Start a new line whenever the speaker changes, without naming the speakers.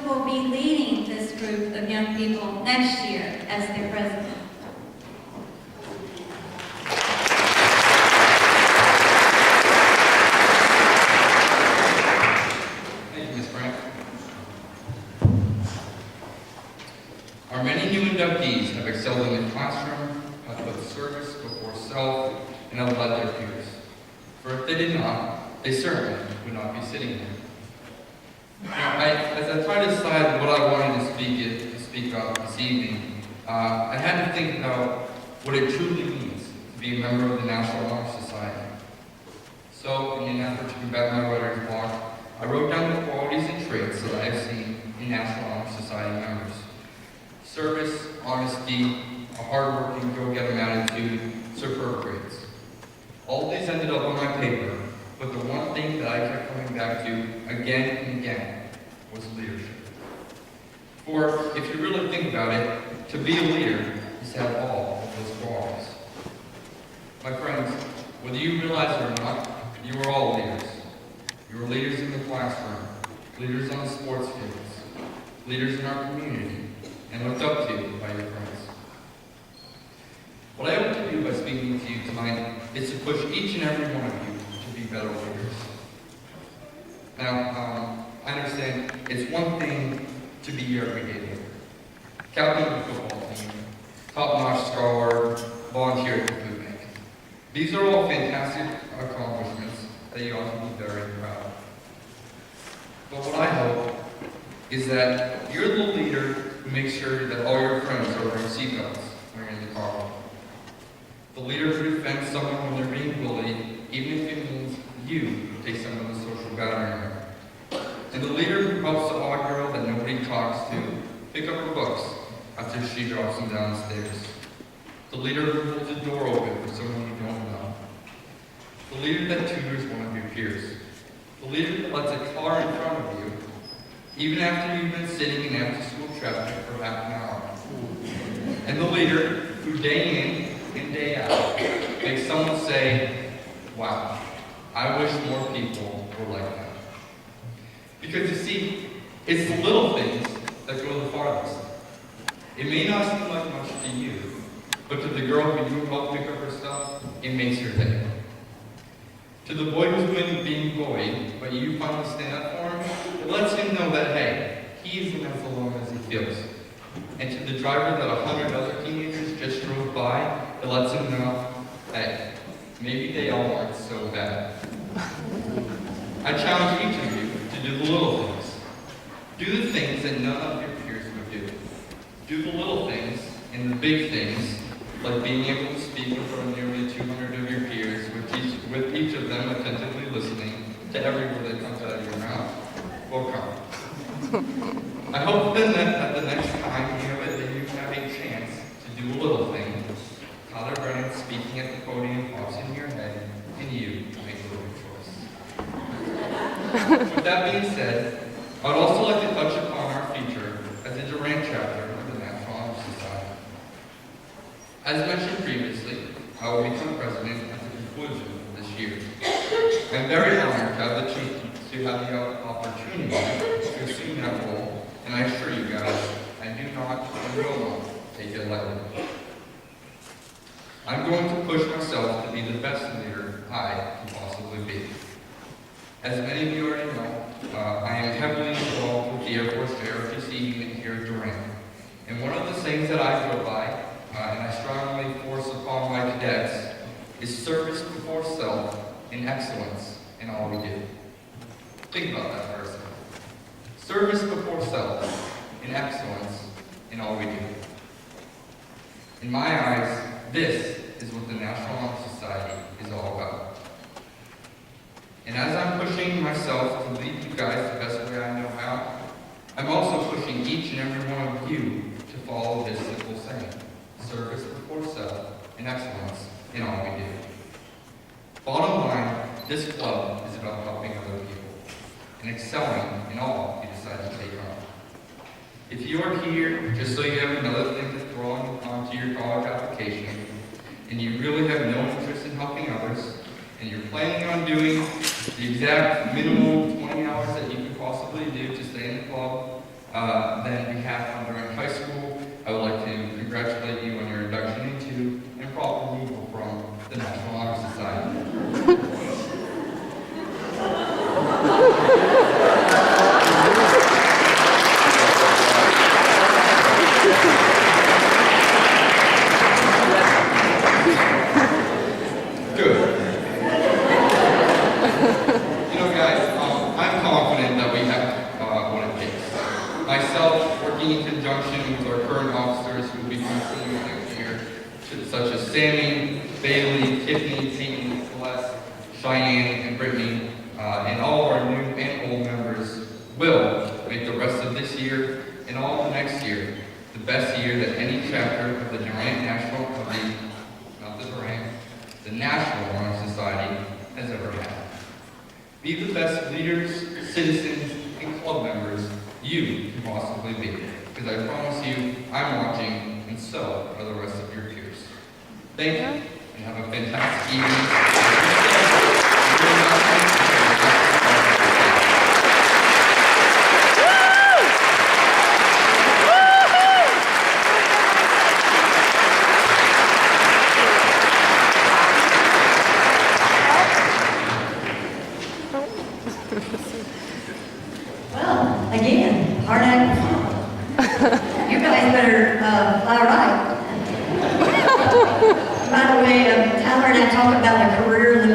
will be leading this group of young people next year as their president.
Thank you, Ms. Frank. Our many new inductees have excelled in the classroom, have put service before self, and have led their peers. For if they did not, they certainly would not be sitting here. Now, as I tried to decide what I wanted to speak about this evening, I had to think about what it truly means to be a member of the National Honor Society. So, in an effort to combat my writer's block, I wrote down the qualities and traits that I have seen in National Honor Society members. Service, honesty, a hard-working, go-getter attitude, superb grades. All these ended up on my paper, but the one thing that I kept coming back to again and again was leadership. For if you really think about it, to be a leader is to have all of those qualities. My friends, whether you realize it or not, you are all leaders. You are leaders in the classroom, leaders on the sports fields, leaders in our community, and looked up to by your friends. What I hope to do by speaking to you tonight is to push each and every one of you to be better leaders. Now, I understand it's one thing to be your everyday leader. Captain of the football team, top-notch scholar, volunteer at the food bank. These are all fantastic accomplishments that you ought to be very proud of. But what I hope is that you're the leader who makes sure that all your friends are wearing seatbelts when you're in the car. The leader who defends someone when they're being bullied, even if it means you take some of the social battering. And the leader who helps the odd girl that nobody talks to pick up her books after she drops them down the stairs. The leader who holds a door open for someone you don't know. The leader that tutors one of your peers. The leader that lets a car in front of you, even after you've been sitting in after-school traffic for half an hour. And the leader who day in and day out makes someone say, wow, I wish more people were like that. Because you see, it's the little things that go the farthest. It may not seem like much to you, but to the girl who you help pick up her stuff, it makes her day. To the boy who's been being bullied, but you finally stand up for him, it lets him know that, hey, he isn't as alone as he feels. And to the driver that 100 other teenagers just drove by, it lets him know, hey, maybe they all aren't so bad. I challenge each of you to do the little things. Do the things that none of your peers would do. Do the little things and the big things, like being able to speak in front of nearly 200 of your peers, with each of them attentively listening to every word that comes out of your mouth. Welcome. I hope then that the next time you have a chance to do a little thing, Tyler Brennan speaking at the podium pops in your head, and you make a little choice. With that being said, I would also like to touch upon our future as a Durant chapter of the National Honor Society. As mentioned previously, I will become president at the conclusion of this year. I'm very honored to have the opportunity to assume that role, and I assure you guys, I do not and will not take it lightly. I'm going to push myself to be the best leader I can possibly be. As many of you already know, I am heavily involved with the Air Force JROTC unit here at Durant. And one of the things that I go by, and I strongly force upon my cadets, is service before self and excellence in all we do. Think about that for a second. Service before self and excellence in all we do. In my eyes, this is what the National Honor Society is all about. And as I'm pushing myself to lead you guys the best way I know how, I'm also pushing each and every one of you to follow this simple saying: service before self and excellence in all we do. Bottom line, this club is about helping other people and excelling in all you decide to take on. If you are here just so you have another thing to throw onto your college application, and you really have no interest in helping others, and you're planning on doing the exact minimum 20 hours that you could possibly do to stay in the club, Then we have from Brennan High School. I would like to congratulate you on your induction into and proper removal from the National Honor Society. Good. You know, guys, I'm confident that we have what it takes. Myself, working in conjunction with our current officers who will be continuing next year, such as Sammy, Bailey, Tiffany, Peyton, Celeste, Cheyenne, and Brittany, and all of our new and old members will make the rest of this year and all of next year the best year that any chapter of the the National Honor Society has ever had. Be the best leaders, citizens, and club members you can possibly be, because I promise you, I'm watching, and so are the rest of your peers. Thank you, and have a fantastic evening.
Well, again, hard act. You guys better fly right. By the way, Tyler and I talked about a career in the